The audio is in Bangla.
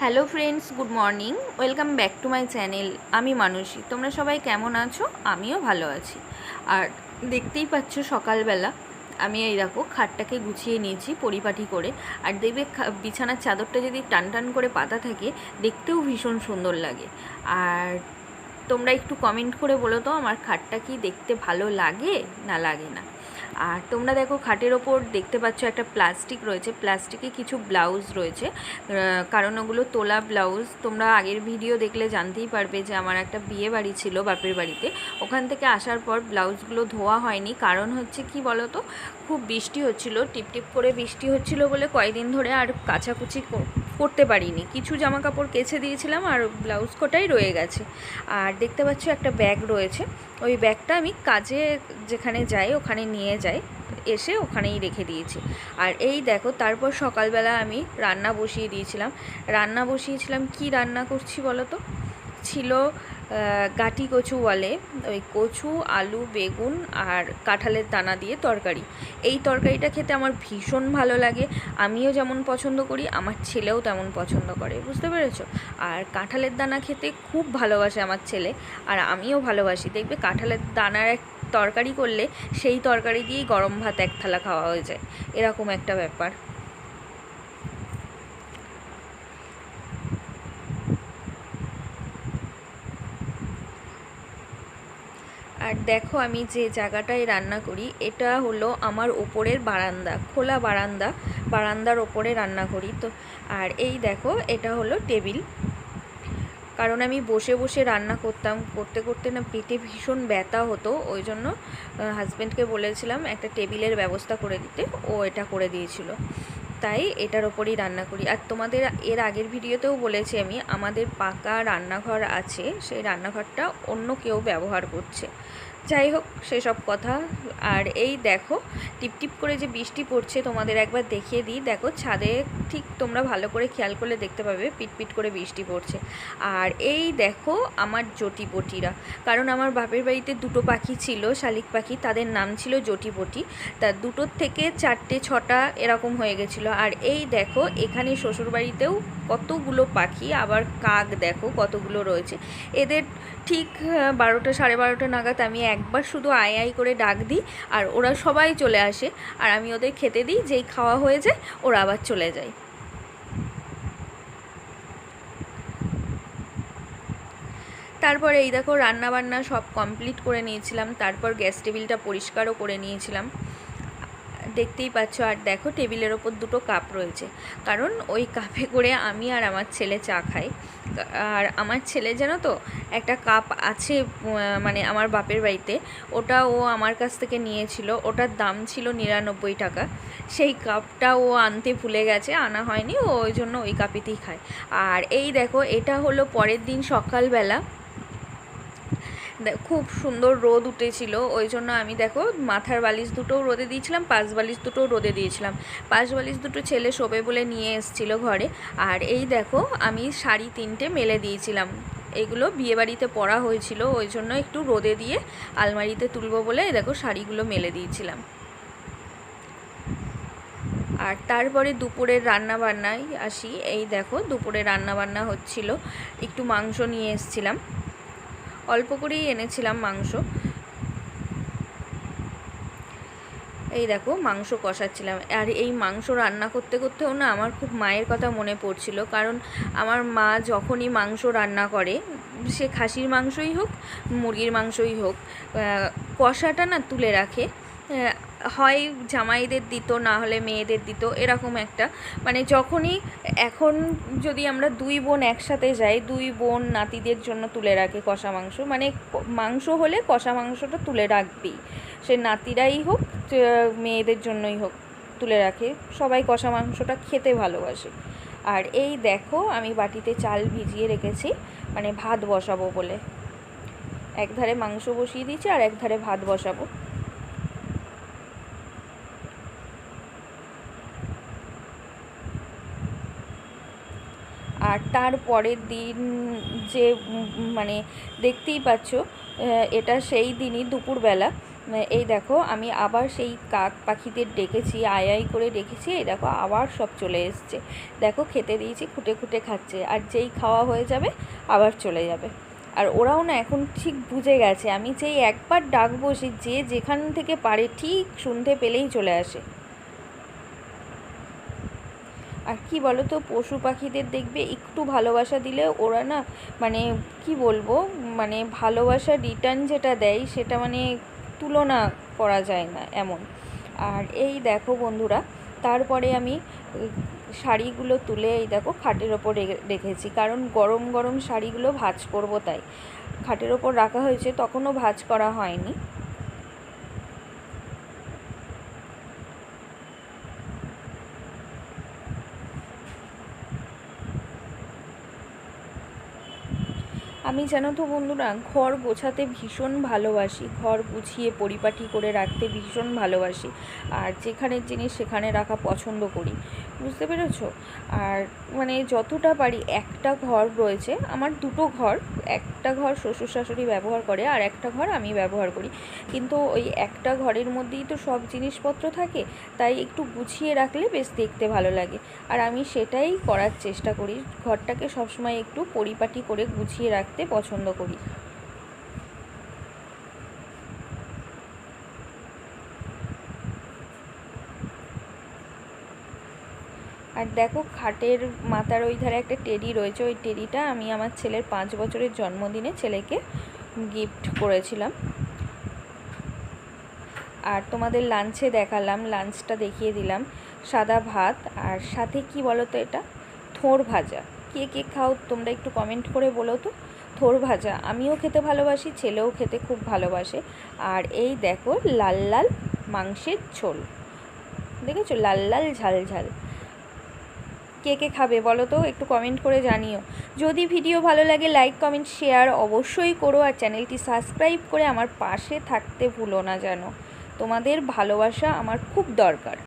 Hello friends, good morning. Welcome back to my channel. আমি মানসী। তোমরা সবাই কেমন আছো? আমিও ভালো আছি। আর দেখতেই পাচ্ছ সকালবেলা আমি এই দেখো খাটটাকে গুছিয়ে নিয়েছি পরিপাটি করে। আর দেখবে বিছানার চাদরটা যদি টান টান করে পাতা থাকে দেখতেও ভীষণ সুন্দর লাগে। আর তোমরা একটু কমেন্ট করে বলো তো আমার খাটটা কি দেখতে ভালো লাগে না লাগে না। আর তোমরা দেখো খাটের ওপর দেখতে পাচ্ছ একটা প্লাস্টিক রয়েছে, প্লাস্টিকে কিছু ব্লাউজ রয়েছে, কারণ ওগুলো তোলা ব্লাউজ। তোমরা আগের ভিডিও দেখলে জানতেই পারবে যে আমার একটা বিয়ে বাড়ি ছিল বাপের বাড়িতে, ওখান থেকে আসার পর ব্লাউজগুলো ধোয়া হয়নি। কারণ হচ্ছে কি বলো তো, খুব বৃষ্টি হচ্ছিল, টিপটিপ করে বৃষ্টি হচ্ছিল বলে কয়েকদিন ধরে আর কাচাকুচি করতে পারিনি। কিছু জামা কাপড় কেচে দিয়েছিলাম আর ব্লাউজ কটাই রয়ে গেছে। আর দেখতে পাচ্ছ একটা ব্যাগ রয়েছে, ওই ব্যাগটা আমি কাজে যেখানে যাই ওখানে নিয়ে যাই, এসে ওখানেই রেখে দিয়েছি। আর এই দেখো তারপর সকালবেলা আমি রান্না বসিয়েছিলাম। কি রান্না করছি বলো তো? ছিল গাটি কচু বলে, ওই কচু, আলু, বেগুন আর কাঁঠালের দানা দিয়ে তরকারি। এই তরকারিটা খেতে আমার ভীষণ ভালো লাগে। আমিও যেমন পছন্দ করি, আমার ছেলেও তেমন পছন্দ করে, বুঝতে পেরেছো? আর কাঁঠালের দানা খেতে খুব ভালোবাসে আমার ছেলে, আর আমিও ভালোবাসি। দেখবে কাঁঠালের দানার এক তরকারি করলে সেই তরকারি দিয়েই গরম ভাত এক থালা খাওয়া হয়ে যায়, এরকম একটা ব্যাপার। আর দেখো আমি যে জায়গাটায় রান্না করি এটা হলো আমার ওপরের বারান্দা, খোলা বারান্দা, বারান্দার ওপরে রান্না করি তো। আর এই দেখো এটা হলো টেবিল, কারণ আমি বসে বসে রান্না করতে করতে না পেটে ভীষণ ব্যথা হতো, ওই জন্য হাজব্যান্ডকে বলেছিলাম একটা টেবিলের ব্যবস্থা করে দিতে, ও এটা করে দিয়েছিল। তাই এটার ওপরেই রান্না করি। আর তোমাদের এর আগের ভিডিওতেও বলেছি আমি, আমাদের পাকা রান্নাঘর আছে, সেই রান্নাঘরটা অন্য কেউ ব্যবহার করছে। যাই হোক সেসব কথা। আর এই দেখো টিপটিপ করে যে বৃষ্টি পড়ছে তোমাদের একবার দেখিয়ে দিই। দেখো ছাদে ঠিক তোমরা ভালো করে খেয়াল করলে দেখতে পাবে পিটপিট করে বৃষ্টি পড়ছে। আর এই দেখো আমার জটিপটিরা, কারণ আমার বাপের বাড়িতে দুটো পাখি ছিল, শালিক পাখি, তাদের নাম ছিল জটিপটি। তা দুটোর থেকে 4টে 6টা এরকম হয়ে গেছিলো। আর এই দেখো এখানে শ্বশুরবাড়িতেও কতগুলো পাখি, আবার কাক দেখো কতগুলো রয়েছে। এদের ঠিক 12টা 12:30 নাগাদ আমি একবার শুধু আই আই করে ডাক দিই, আর ওরা সবাই চলে আসে, আর আমি ওদের খেতে দিই। যেই খাওয়া হয়ে যায় ওরা আবার চলে যায়। তারপরে এই দেখো রান্নাবান্না সব কমপ্লিট করে নিয়েছিলাম, তারপর গ্যাস টেবিলটা পরিষ্কারও করে নিয়েছিলাম, দেখতেই পাচ্ছ। আর দেখো টেবিলের ওপর দুটো কাপ রয়েছে, কারণ ওই কাপে করে আমি আর আমার ছেলে চা খাই। আর আমার ছেলে জানো তো একটা কাপ আছে, মানে আমার বাপের বাড়িতে, ওটা ও আমার কাছ থেকে নিয়েছিল, ওটার দাম ছিল 99 টাকা। সেই কাপটা ও আনতে ভুলে গেছে, আনা হয়নি, ও ওই জন্য ওই কাপেতেই খায়। আর এই দেখো এটা হলো পরের দিন সকালবেলা, খুব সুন্দর রোদ উঠেছিল, ওই জন্য আমি দেখো মাথার বালিশ দুটোও রোদে দিয়েছিলাম, পাশ বালিশ দুটোও রোদে দিয়েছিলাম। পাশ বালিশ দুটো ছেলে শোবে বলে নিয়ে এসেছিলো ঘরে। আর এই দেখো আমি শাড়ি 3টে মেলে দিয়েছিলাম, এগুলো বিয়েবাড়িতে পরা হয়েছিল, ওই জন্য একটু রোদে দিয়ে আলমারিতে তুলবো বলে দেখো শাড়িগুলো মেলে দিয়েছিলাম। আর তারপরে দুপুরের রান্না বান্নায় আসি। এই দেখো দুপুরে রান্না বান্না হচ্ছিল, একটু মাংস নিয়ে এসেছিলাম, অল্প করেই এনেছিলাম মাংস। এই দেখো মাংস কষাচ্ছিলাম। আর এই মাংস রান্না করতে করতেও না আমার খুব মায়ের কথা মনে পড়ছিল, কারণ আমার মা যখনই মাংস রান্না করে, সে খাসির মাংসই হোক মুরগির মাংসই হোক, কষাটা না তুলে রাখে, হয় জামাইদের দিত, না হলে মেয়েদের দিত, এরকম একটা, মানে যখনই, এখন যদি আমরা 2 বোন একসাথে যাই, 2 বোন নাতিদের জন্য তুলে রাখে কষা মাংস, মানে মাংস হলে কষা মাংসটা তুলে রাখবেই, সে নাতিরাই হোক মেয়েদের জন্যই হোক, তুলে রাখে। সবাই কষা মাংসটা খেতে ভালোবাসে। আর এই দেখো আমি বাটিতে চাল ভিজিয়ে রেখেছি, মানে ভাত বসাবো বলে, এক ধারে মাংস বসিয়ে দিয়েছি আর এক ধারে ভাত বসাবো। আর তার পরের দিন যে মানে দেখতেই পাচ্ছ, এটা সেই দিনই দুপুরবেলা এই দেখো আমি আবার সেই কাক পাখিদের ডেকেছি, আয় আয় করে ডেকেছি, এই দেখো আবার সব চলে এসছে। দেখো খেতে দিয়েছি, খুঁটে খুঁটে খাচ্ছে, আর যেই খাওয়া হয়ে যাবে আবার চলে যাবে। আর ওরাও না এখন ঠিক বুঝে গেছে, আমি যেই একবার ডাকবো সে যে যেখান থেকে পারে ঠিক শুনতে পেলেই চলে আসে। আর কি বলো তো, পশু পাখিদের দেখবে একটু ভালোবাসা দিলে ওরা না, মানে কি বলবো, মানে ভালোবাসা রিটার্ন যেটা দেয় সেটা মানে তুলনা করা যায় না এমন। আর এই দেখো বন্ধুরা, তারপরে আমি শাড়িগুলো তুলে এই দেখো খাটের ওপর রেখেছি, কারণ গরম গরম শাড়িগুলো ভাঁজ করবো তাই খাটের ওপর রাখা হয়েছে, তখনও ভাঁজ করা হয়নি। আমি জানো তো বন্ধুরা, ঘর গোছাতে ভীষণ ভালোবাসি, ঘর গুছিয়ে পরিপাটি করে রাখতে ভীষণ ভালোবাসি, আর যেখানের জিনিস সেখানে রাখা পছন্দ করি, বুঝতে পেরেছো? আর মানে যতটা পারি, একটা ঘর রয়েছে আমার, দুটো ঘর, একটা ঘর শ্বশুর শাশুড়ি ব্যবহার করে আর একটা ঘর আমি ব্যবহার করি, কিন্তু ওই একটা ঘরের মধ্যেই তো সব জিনিসপত্র থাকে, তাই একটু গুছিয়ে রাখলে বেশ দেখতে ভালো লাগে। আর আমি সেটাই করার চেষ্টা করি, ঘরটাকে সবসময় একটু পরিপাটি করে গুছিয়ে রাখতে পছন্দ করি। আর দেখো খাটের মাথার ওই ধারে একটা টেডি রয়েছে, ওই টেডিটা আমি আমার ছেলের 5 বছরের জন্মদিনে ছেলেকে গিফট করেছিলাম। আর তোমাদের লাঞ্চে দেখালাম, লাঞ্চটা দেখিয়ে দিলাম, সাদা ভাত আর সাথে কি বলো তো, এটা থোড় ভাজা। কে কে খাও তোমরা একটু কমেন্ট করে বলো তো। থোড় ভাজা আমিও খেতে ভালোবাসি, ছেলেও খেতে খুব ভালোবাসে। আর এই দেখো লাল লাল মাংসের ঝোল, দেখেছো, লাল লাল ঝাল ঝাল। কে কে খাবে বলো তো, একটু কমেন্ট করে জানিও। যদি ভিডিও ভালো লাগে লাইক কমেন্ট শেয়ার অবশ্যই করো, আর চ্যানেলটি সাবস্ক্রাইব করে আমার পাশে থাকতে ভুলো না যেন। তোমাদের ভালোবাসা আমার খুব দরকার।